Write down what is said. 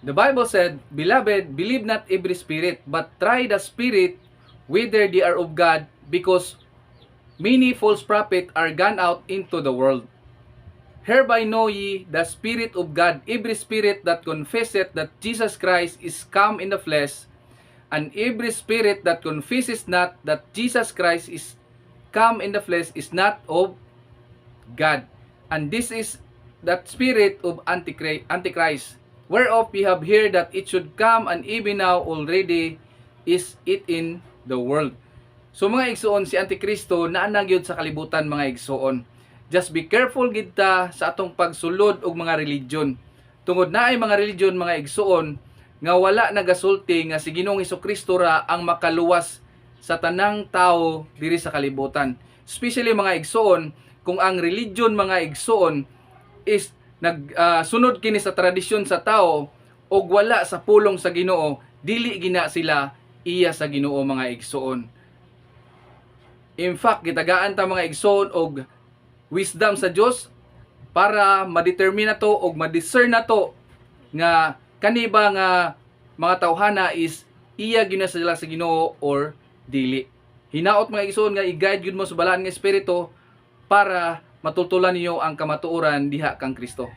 The Bible said, "Beloved, believe not every spirit, but try the spirit whether they are of God, because many false prophets are gone out into the world. Hereby know ye the Spirit of God, every spirit that confesseth that Jesus Christ is come in the flesh, and every spirit that confesses not that Jesus Christ is come in the flesh is not of God. And this is that spirit of Antichrist, whereof we have heard that it should come, and even now already is it in the world." So mga igsoon, si Antikristo naanang yun sa kalibutan mga igsoon. Just be careful gid ta sa atong pagsulod og mga religion. Tungod na ay mga religion mga igsoon nga wala nagasulti nga si Ginoong Hesukristo ra ang makaluwas sa tanang tao diri sa kalibutan. Especially mga igsoon, kung ang religion mga igsoon is sunod kini sa tradisyon sa tao og wala sa pulong sa Ginoo, dili gina sila iya sa Ginoo mga igsoon. In fact, gitagaan ta mga igsoon og wisdom sa Dios para ma-determine na to og ma-discern na to nga kani ba nga mga tawhana is iya gyud na sila sa Ginoo or dili. Hinaot mga igsoon nga i-guide gyud mo sa balaan nga espiritu para matultulan ninyo ang kamatuoran diha kang Kristo.